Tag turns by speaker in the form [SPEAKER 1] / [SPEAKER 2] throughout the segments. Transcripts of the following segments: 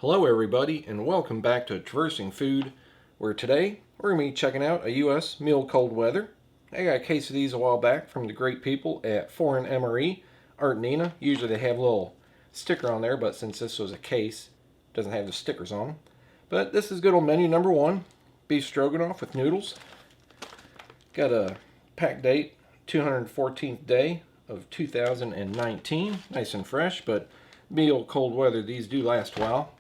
[SPEAKER 1] Hello everybody and welcome back to Traversing Food, where today we're going to be checking out a U.S. meal cold weather. I got a case of these a while back from the great people at Foreign MRE, Art and Nina. Usually they have a little sticker on there, but since this was a case, it doesn't have the stickers on them. But this is good old menu number 1, beef stroganoff with noodles. Got a pack date, 214th day of 2019. Nice and fresh, but meal cold weather, these do last a while.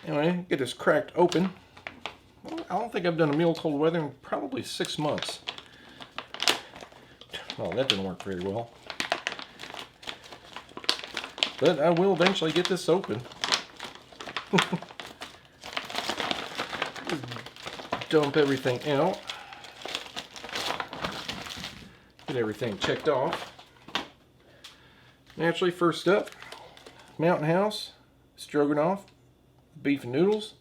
[SPEAKER 1] Anyway, get this cracked open. Well, I don't think I've done a meal cold weather in probably 6 months. Well, that didn't work very well. But I will eventually get this open. Dump everything out. Get everything checked off. Naturally, first up, Mountain House Stroganoff beef and noodles,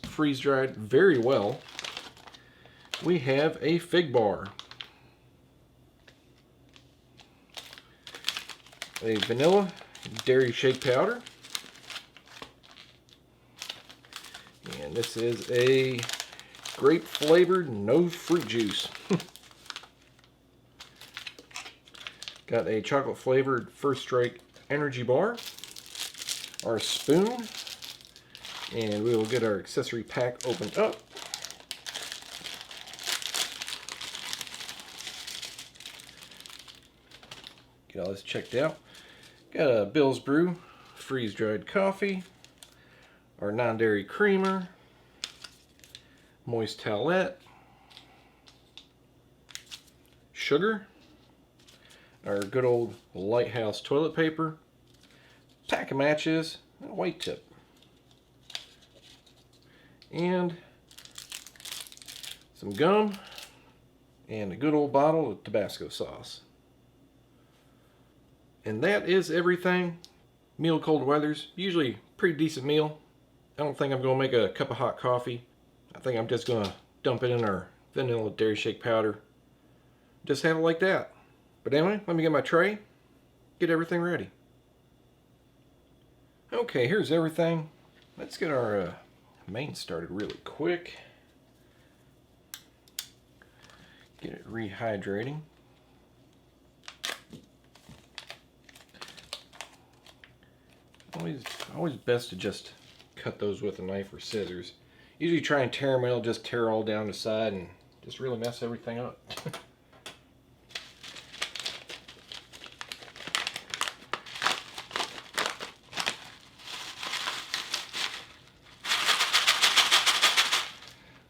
[SPEAKER 1] freeze dried very well. We have a fig bar, a vanilla dairy shake powder, and this is a grape flavored no fruit juice. Got a chocolate flavored First Strike energy bar, our spoon, and we will get our accessory pack opened up. Get all this checked out. Got a Bill's Brew freeze dried coffee, our non-dairy creamer, moist towelette, sugar, our good old Lighthouse toilet paper, pack of matches, and a white tip, and some gum, and a good old bottle of Tabasco sauce. And that is everything. Meal cold weather's usually pretty decent meal. I don't think I'm going to make a cup of hot coffee. I think I'm just going to dump it in our vanilla dairy shake powder. Just have it like that. But anyway, let me get my tray, get everything ready. Okay, here's everything. Let's get our main started really quick. Get it rehydrating. Always best to just cut those with a knife or scissors. Usually try and tear them, it'll just tear all down the side and just really mess everything up.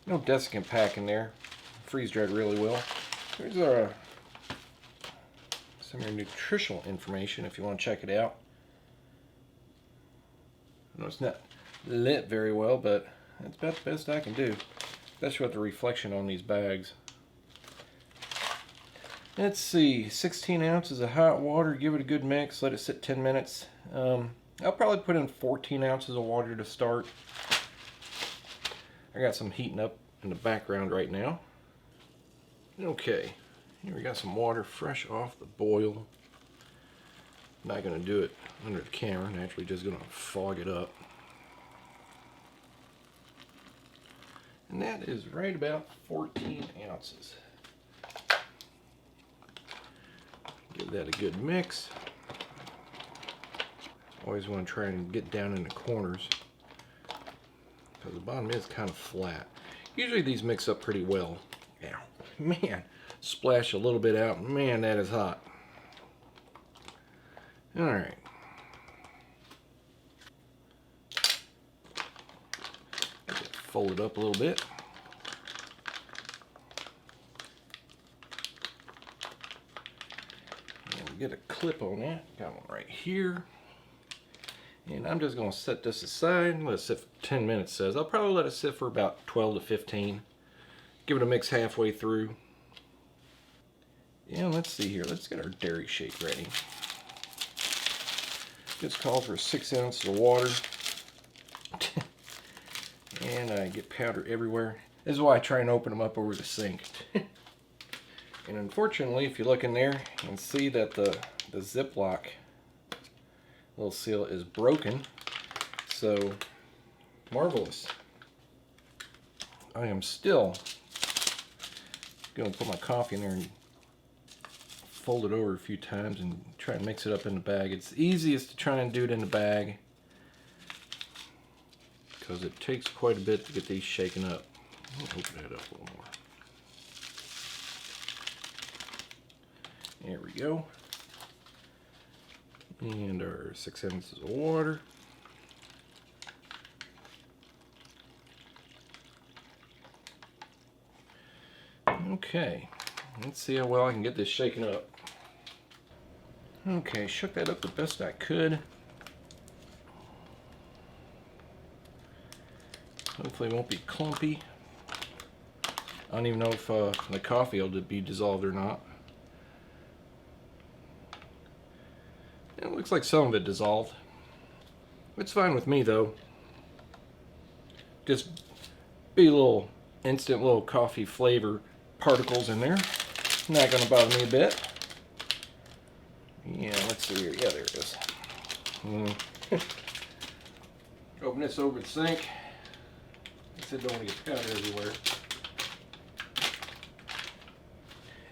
[SPEAKER 1] No desiccant pack in there. Freeze dried really well. Here's our some of your nutritional information if you want to check it out. I know it's not lit very well, but that's about the best I can do, especially with the reflection on these bags. Let's see, 16 ounces of hot water. Give it a good mix. Let it sit 10 minutes. I'll probably put in 14 ounces of water to start. I got some heating up in the background right now. Okay, here we got some water fresh off the boil. I'm not going to do it under the camera, naturally just going to fog it up. And that is right about 14 ounces. Give that a good mix. Always want to try and get down in the corners, because the bottom is kind of flat. Usually these mix up pretty well. Ow, man, splash a little bit out. Man, that is hot. All right. Fold it up a little bit. And get a clip on that. Got one right here. And I'm just going to set this aside. Let it sit for 10 minutes, says. I'll probably let it sit for about 12 to 15. Give it a mix halfway through. Yeah, let's see here. Let's get our dairy shake ready. This calls for 6 ounces of water. And I get powder everywhere. This is why I try and open them up over the sink. And unfortunately, if you look in there, you can see that the Ziploc little seal is broken. So, marvelous. I am still going to put my coffee in there and fold it over a few times and try and mix it up in the bag. It's easiest to try and do it in the bag because it takes quite a bit to get these shaken up. I'll open that up a little more. There we go. And our 6 ounces of water. Okay, let's see how well I can get this shaken up. Okay, shook that up the best I could. Hopefully it won't be clumpy. I don't even know if the coffee will be dissolved or not. It looks like some of it dissolved. It's fine with me though. Just be a little instant little coffee flavor particles in there. Not going to bother me a bit. Yeah, let's see here. Yeah, there it is. Open this over the sink. I said don't want to get powder everywhere.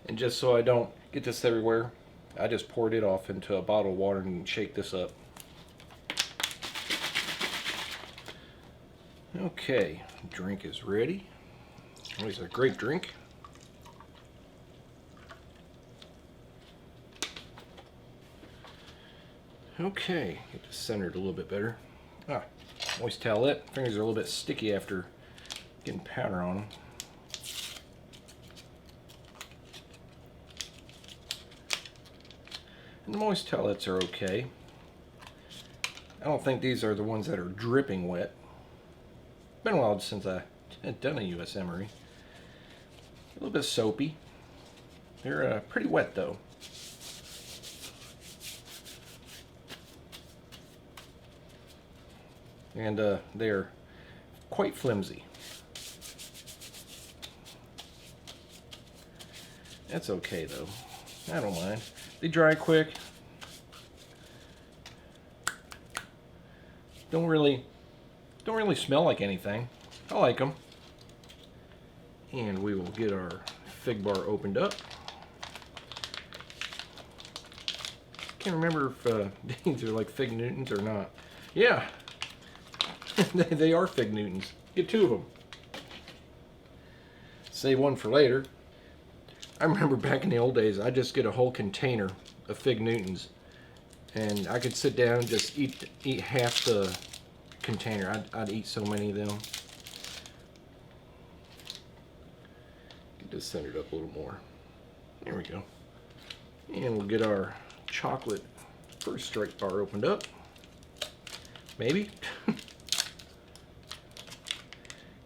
[SPEAKER 1] And just so I don't get this everywhere, I just poured it off into a bottle of water and shake this up. Okay, drink is ready. Always a great drink. Okay, get this centered a little bit better. Moist towelette. Fingers are a little bit sticky after getting powder on them. And the moist towelettes are okay. I don't think these are the ones that are dripping wet. Been a while since I had done a US MRE. A little bit soapy. They're pretty wet though. And they're quite flimsy. That's okay though. I don't mind. They dry quick. Don't really smell like anything. I like them. And we will get our fig bar opened up. Can't remember if these are like fig Newtons or not. Yeah. They are fig Newtons. Get 2 of them. Save one for later. I remember back in the old days, I'd just get a whole container of fig Newtons, and I could sit down and just eat half the container. I'd eat so many of them. Get this centered up a little more. There we go. And we'll get our chocolate first strike bar opened up. Maybe.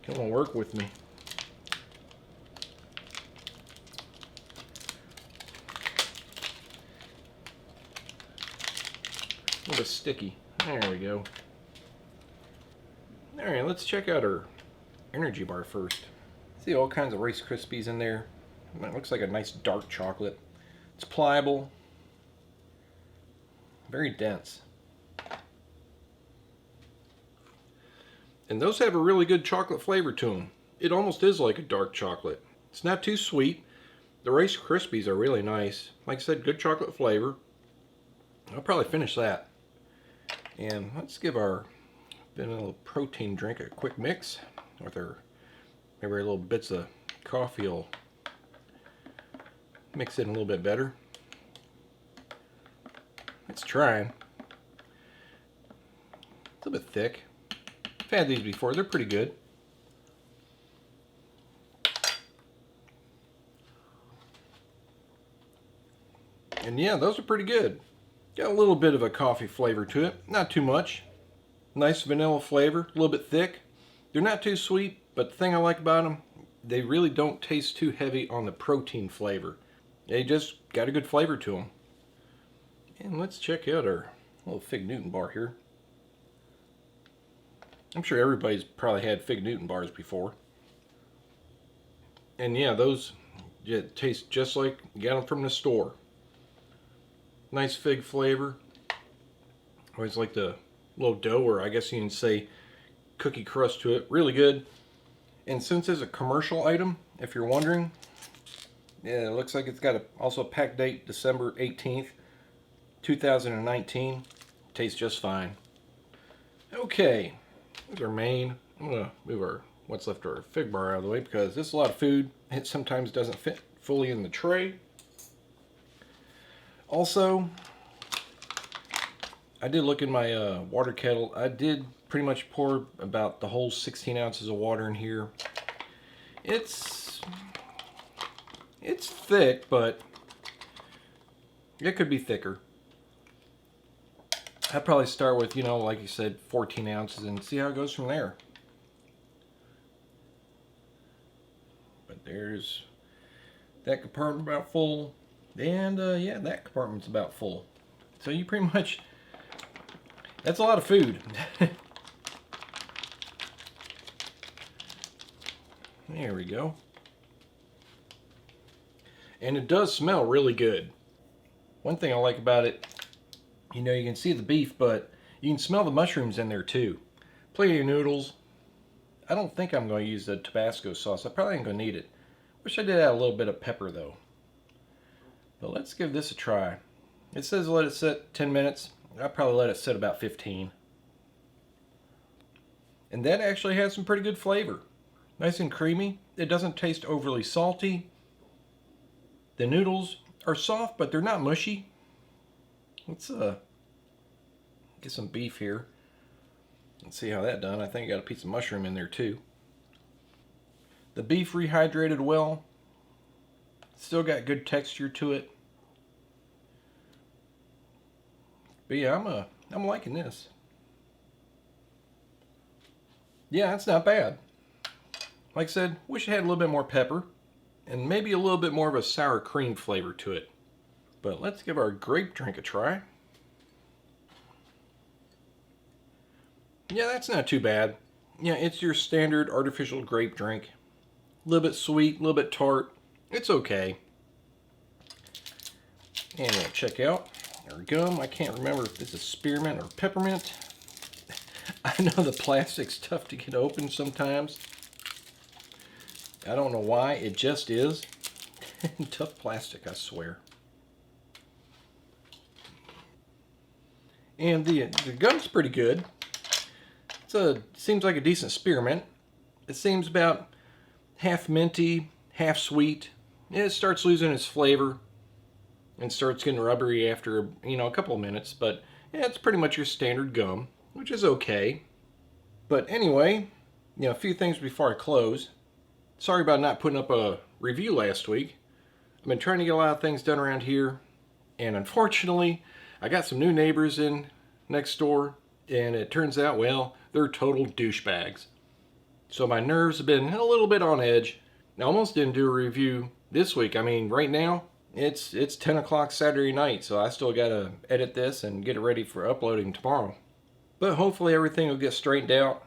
[SPEAKER 1] Come on, work with me. A little bit sticky. There we go. Alright, let's check out our energy bar first. See all kinds of Rice Krispies in there. It looks like a nice dark chocolate. It's pliable. Very dense. And those have a really good chocolate flavor to them. It almost is like a dark chocolate. It's not too sweet. The Rice Krispies are really nice. Like I said, good chocolate flavor. I'll probably finish that. And let's give our vanilla protein drink a quick mix with our maybe little bits of coffee will mix it in a little bit better. It's trying. It's a little bit thick. I've had these before. They're pretty good. And yeah, those are pretty good. Got a little bit of a coffee flavor to it. Not too much. Nice vanilla flavor. A little bit thick. They're not too sweet, but the thing I like about them, they really don't taste too heavy on the protein flavor. They just got a good flavor to them. And let's check out our little Fig Newton bar here. I'm sure everybody's probably had Fig Newton bars before. And yeah, those taste just like you got them from the store. Nice fig flavor. Always like to little dough, or I guess you can say cookie crust to it. Really good. And since it's a commercial item, if you're wondering, yeah, it looks like it's got also a pack date December 18th, 2019. Tastes just fine. Okay, here's our main. I'm gonna move what's left of our fig bar out of the way because this is a lot of food. It sometimes doesn't fit fully in the tray. Also, I did look in my water kettle. I did pretty much pour about the whole 16 ounces of water in here. It's thick, but it could be thicker. I'd probably start with, like you said, 14 ounces and see how it goes from there. But there's that compartment about full. And yeah, that compartment's about full. So you pretty much, that's a lot of food. There we go. And it does smell really good. One thing I like about it, you can see the beef, but you can smell the mushrooms in there too. Plenty of noodles. I don't think I'm going to use the Tabasco sauce. I probably ain't going to need it. Wish I did add a little bit of pepper though. But let's give this a try. It says let it sit 10 minutes. I'll probably let it sit about 15. And that actually has some pretty good flavor. Nice and creamy. It doesn't taste overly salty. The noodles are soft, but they're not mushy. Let's get some beef here. Let's see how that done. I think I got a piece of mushroom in there too. The beef rehydrated well. Still got good texture to it. But yeah, I'm liking this. Yeah, it's not bad. Like I said, wish it had a little bit more pepper and maybe a little bit more of a sour cream flavor to it. But let's give our grape drink a try. Yeah, that's not too bad. Yeah, it's your standard artificial grape drink. A little bit sweet, a little bit tart. It's okay. And we'll check out our gum. I can't remember if this is spearmint or peppermint. I know the plastic's tough to get open sometimes. I don't know why, it just is. Tough plastic, I swear. And the gum's pretty good. Seems like a decent spearmint. It seems about half minty, half sweet. It starts losing its flavor and starts getting rubbery after a couple of minutes. But yeah, it's pretty much your standard gum, which is okay. But anyway, a few things before I close. Sorry about not putting up a review last week. I've been trying to get a lot of things done around here, and unfortunately, I got some new neighbors in next door, and it turns out, well, they're total douchebags. So my nerves have been a little bit on edge. I almost didn't do a review this week. I mean, right now, it's 10 o'clock Saturday night, so I still got to edit this and get it ready for uploading tomorrow. But hopefully everything will get straightened out.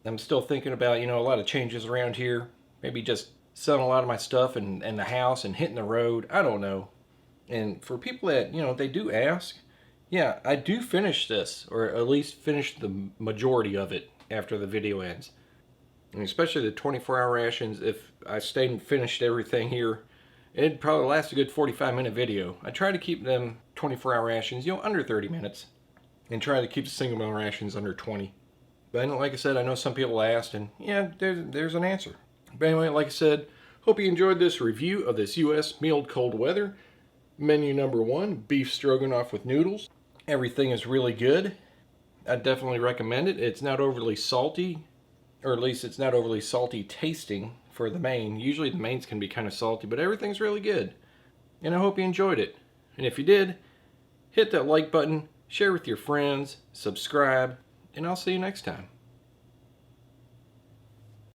[SPEAKER 1] I'm still thinking about, a lot of changes around here. Maybe just selling a lot of my stuff and the house and hitting the road. I don't know. And for people that, they do ask, yeah, I do finish this, or at least finish the majority of it after the video ends. And especially the 24-hour rations, if I stayed and finished everything here, it'd probably last a good 45-minute video. I try to keep them 24-hour rations, under 30 minutes. And try to keep the single meal rations under 20. But like I said, I know some people asked, and yeah, there's an answer. But anyway, like I said, hope you enjoyed this review of this U.S. meal cold weather. Menu number 1, beef stroganoff with noodles. Everything is really good. I definitely recommend it. It's not overly salty, or at least it's not overly salty tasting for the main. Usually the mains can be kind of salty, but everything's really good. And I hope you enjoyed it. And if you did, hit that like button, share with your friends, subscribe, and I'll see you next time.